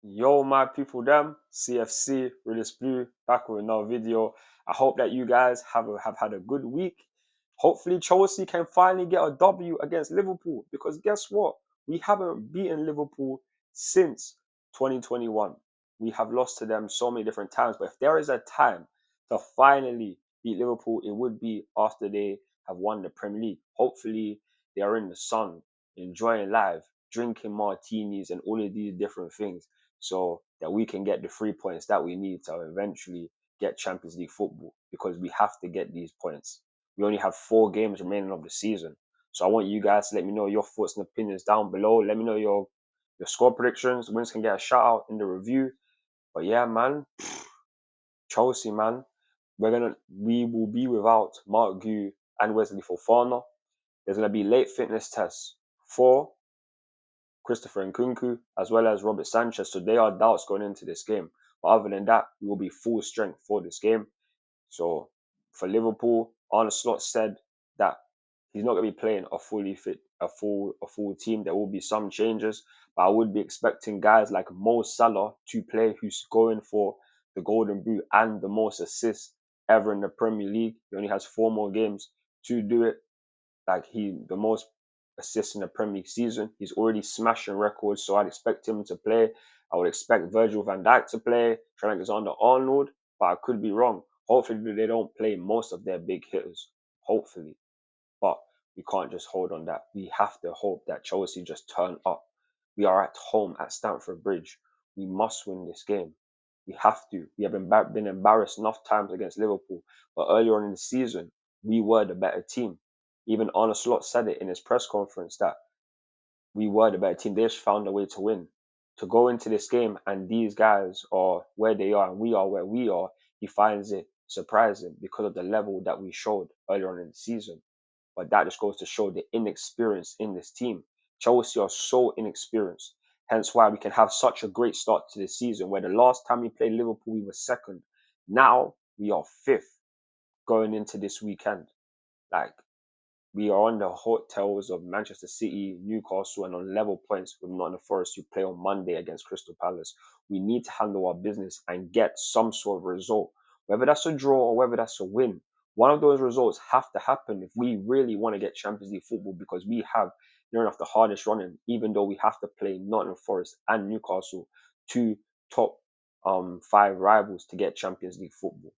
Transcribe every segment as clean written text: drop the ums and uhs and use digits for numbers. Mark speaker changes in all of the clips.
Speaker 1: Yo, my people, them CFC, Realist Blue, back with another video. I hope that you guys have had a good week. Hopefully, Chelsea can finally get a W against Liverpool because guess what? We haven't beaten Liverpool since 2021. We have lost to them so many different times, but if there is a time to finally beat Liverpool, it would be after they have won the Premier League. Hopefully, they are in the sun, enjoying life, drinking martinis, and all of these different things so that we can get the 3 points that we need to eventually get Champions League football because we have to get these points. We only have 4 games remaining of the season. So I want you guys to let me know your thoughts and opinions down below. Let me know your score predictions. Winners can get a shout out in the review. But yeah, man, Chelsea, man, we will be without Mark Gu and Wesley Fofana. There's gonna be late fitness tests for Christopher Nkunku, as well as Robert Sanchez. So they are doubts going into this game. But other than that, we will be full strength for this game. So for Liverpool, Arne Slot said that he's not going to be playing a fully fit, a full team. There will be some changes, but I would be expecting guys like Mo Salah to play, who's going for the Golden Boot and the most assists ever in the Premier League. He only has 4 more games to do it. Like the most assists in the Premier League season. He's already smashing records, so I'd expect him to play. I would expect Virgil van Dijk to play, Trent Alexander-Arnold, but I could be wrong. Hopefully they don't play most of their big hitters. Hopefully. But we can't just hold on that. We have to hope that Chelsea just turn up. We are at home at Stamford Bridge. We must win this game. We have to. We have been embarrassed enough times against Liverpool, but earlier on in the season, we were the better team. Even Arne Slot said it in his press conference that we were the better team. They just found a way to win. To go into this game and these guys are where they are and we are where we are, he finds it surprising because of the level that we showed earlier on in the season. But that just goes to show the inexperience in this team. Chelsea are so inexperienced. Hence why we can have such a great start to the season, where the last time we played Liverpool, we were second. Now we are fifth going into this weekend. Like, we are on the hot tails of Manchester City, Newcastle, and on level points with Nottingham Forest, who play on Monday against Crystal Palace. We need to handle our business and get some sort of result, whether that's a draw or whether that's a win. One of those results have to happen if we really want to get Champions League football, because we have near enough the hardest running, even though we have to play Nottingham Forest and Newcastle, two top 5 rivals, to get Champions League football.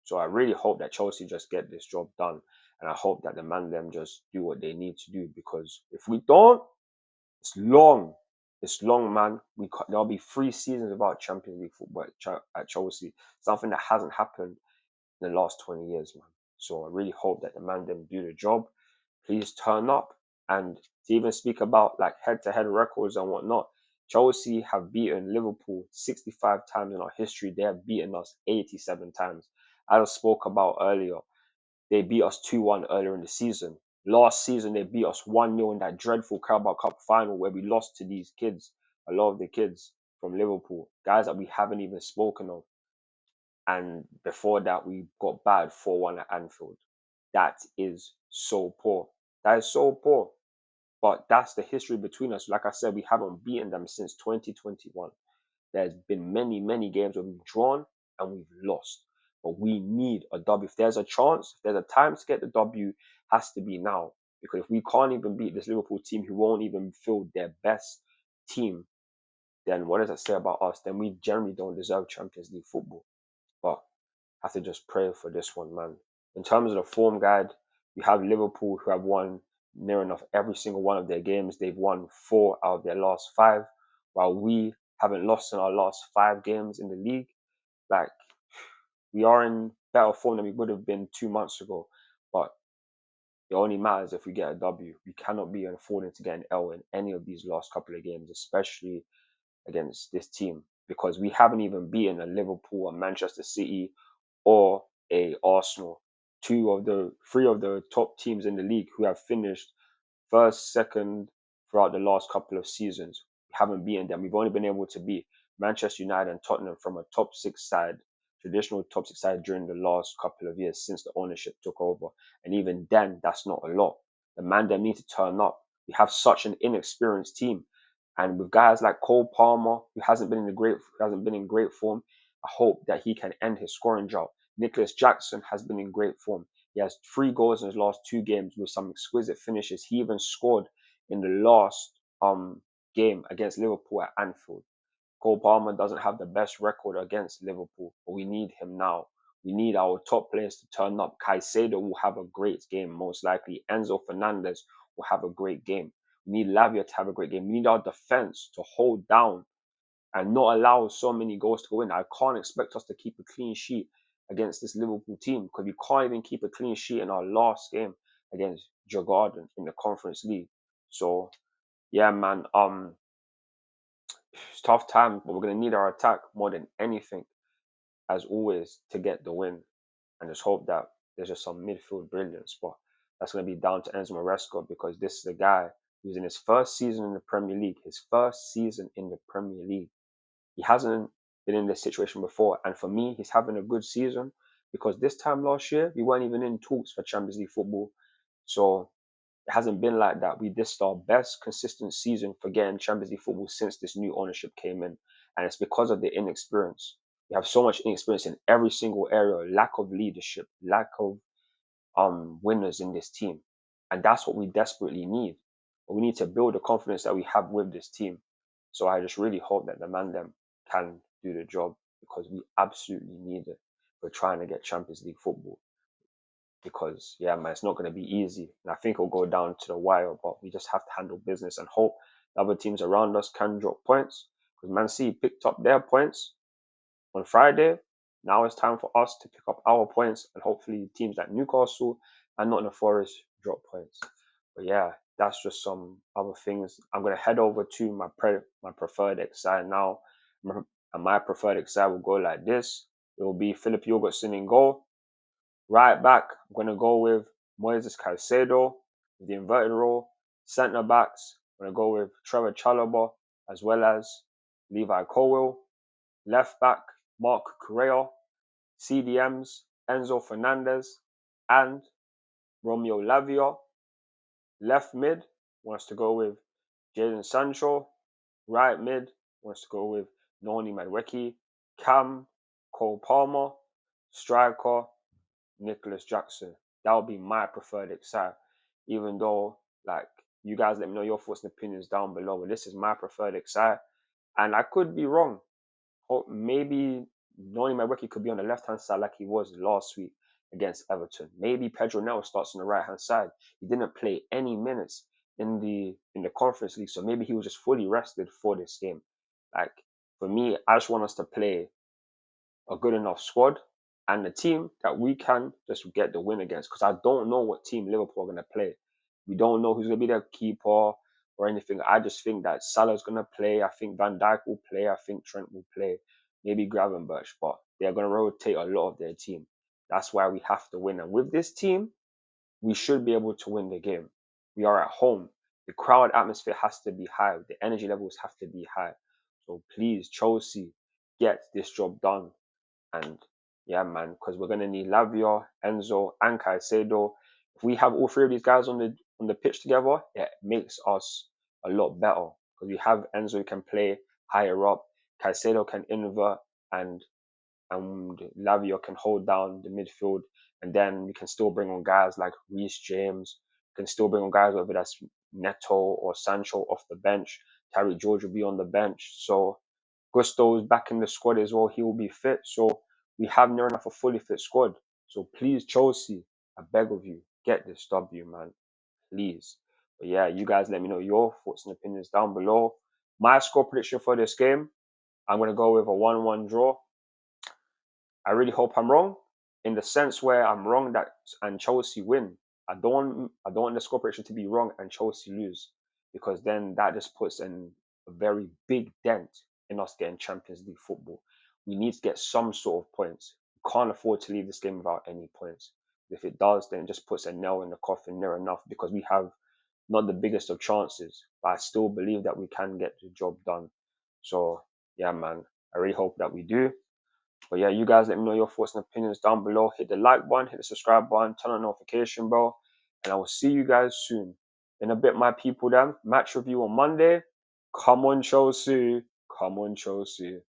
Speaker 1: So I really hope that Chelsea just get this job done. And I hope that the man them just do what they need to do, because if we don't, it's long. It's long, man. There'll be 3 seasons without Champions League football at Chelsea. Something that hasn't happened in the last 20 years, man. So I really hope that the man them do the job. Please turn up. And to even speak about like head-to-head records and whatnot, Chelsea have beaten Liverpool 65 times in our history. They have beaten us 87 times. I just spoke about earlier, they beat us 2-1 earlier in the season. Last season, they beat us 1-0 in that dreadful Carabao Cup final where we lost to these kids, a lot of the kids from Liverpool, guys that we haven't even spoken of. And before that, we got battered 4-1 at Anfield. That is so poor. That is so poor. But that's the history between us. Like I said, we haven't beaten them since 2021. There's been many, many games where we've drawn and we've lost. But we need a W. If there's a chance, if there's a time to get the W, has to be now. Because if we can't even beat this Liverpool team who won't even field their best team, then what does that say about us? Then we generally don't deserve Champions League football. But I have to just pray for this one, man. In terms of the form guide, you have Liverpool, who have won near enough every single one of their games. They've won 4 out of their last 5, while we haven't lost in our last 5 games in the league. Like, we are in better form than we would have been 2 months ago, but it only matters if we get a W. We cannot be affording to get an L in any of these last couple of games, especially against this team, because we haven't even beaten a Liverpool, a Manchester City, or a Arsenal, 3 of the top teams in the league who have finished first, second throughout the last couple of seasons. We haven't beaten them. We've only been able to beat Manchester United and Tottenham from a top 6 side, traditional top 6 side, during the last couple of years since the ownership took over. And even then, that's not a lot. The man, they need to turn up. We have such an inexperienced team. And with guys like Cole Palmer, who hasn't been in great form, I hope that he can end his scoring drought. Nicholas Jackson has been in great form. He has 3 goals in his last 2 games with some exquisite finishes. He even scored in the last game against Liverpool at Anfield. Cole Palmer doesn't have the best record against Liverpool, but we need him now. We need our top players to turn up. Caicedo will have a great game, most likely. Enzo Fernandez will have a great game. We need Lavia to have a great game. We need our defense to hold down and not allow so many goals to go in. I can't expect us to keep a clean sheet against this Liverpool team because we can't even keep a clean sheet in our last game against Djurgården in the Conference League. So, yeah, man, it's tough time, but we're going to need our attack more than anything, as always, to get the win. And just hope that there's just some midfield brilliance. But that's going to be down to Enzo Maresca because this is a guy who's in his first season in the Premier League. His first season in the Premier League. He hasn't been in this situation before. And for me, he's having a good season because this time last year, we weren't even in talks for Champions League football. So it hasn't been like that. This is our best consistent season for getting Champions League football since this new ownership came in. And it's because of the inexperience. We have so much inexperience in every single area, lack of leadership, lack of winners in this team. And that's what we desperately need. But we need to build the confidence that we have with this team. So I just really hope that the man them can do the job because we absolutely need it. We're trying to get Champions League football. Because yeah, man, it's not going to be easy. And I think it'll go down to the wire, but we just have to handle business and hope the other teams around us can drop points. Because Man City picked up their points on Friday. Now it's time for us to pick up our points and hopefully teams like Newcastle and Nottingham Forest drop points. But yeah, that's just some other things. I'm going to head over to my preferred XI now. And my preferred XI will go like this. It will be Philip Jorgensen in goal. Right back, I'm going to go with Moises Caicedo with the inverted role. Centre backs, I'm going to go with Trevor Chalobah as well as Levi Colwill. Left back, Mark Correa. CDMs, Enzo Fernandez and Romeo Lavia. Left mid wants to go with Jadon Sancho. Right mid wants to go with Noni Madueke. Cam, Cole Palmer. Striker, Nicholas Jackson. That would be my preferred XI. Even though, like, you guys let me know your thoughts and opinions down below. But this is my preferred XI. And I could be wrong. Or maybe Noni Madueke could be on the left-hand side like he was last week against Everton. Maybe Pedro Neto starts on the right-hand side. He didn't play any minutes in the Conference League, so maybe he was just fully rested for this game. Like, for me, I just want us to play a good enough squad and the team that we can just get the win against. Because I don't know what team Liverpool are going to play. We don't know who's going to be their keeper or anything. I just think that Salah's going to play. I think Van Dijk will play. I think Trent will play. Maybe Gravenberch. But they're going to rotate a lot of their team. That's why we have to win. And with this team, we should be able to win the game. We are at home. The crowd atmosphere has to be high. The energy levels have to be high. So please, Chelsea, get this job done. And yeah, man, because we're gonna need Lavia, Enzo, and Caicedo. If we have all 3 of these guys on the pitch together, it makes us a lot better. Because we have Enzo who can play higher up, Caicedo can invert, and Lavia can hold down the midfield. And then we can still bring on guys like Reece James. We can still bring on guys whether that's Neto or Sancho off the bench. Tariq George will be on the bench. So Gusto's back in the squad as well. He will be fit. So we have near enough a fully fit squad. So please, Chelsea, I beg of you, get this W, man. Please. But yeah, you guys let me know your thoughts and opinions down below. My score prediction for this game, I'm going to go with a 1-1 draw. I really hope I'm wrong in the sense where I'm wrong and Chelsea win. I don't want the score prediction to be wrong and Chelsea lose because then that just puts in a very big dent in us getting Champions League football. We need to get some sort of points. We can't afford to leave this game without any points. If it does, then it just puts a nail in the coffin near enough because we have not the biggest of chances, but I still believe that we can get the job done. So yeah, man, I really hope that we do. But yeah, you guys let me know your thoughts and opinions down below. Hit the like button, hit the subscribe button, turn on the notification bell, and I will see you guys soon. In a bit, my people, then match review on Monday. Come on, Chelsea. Come on, Chelsea.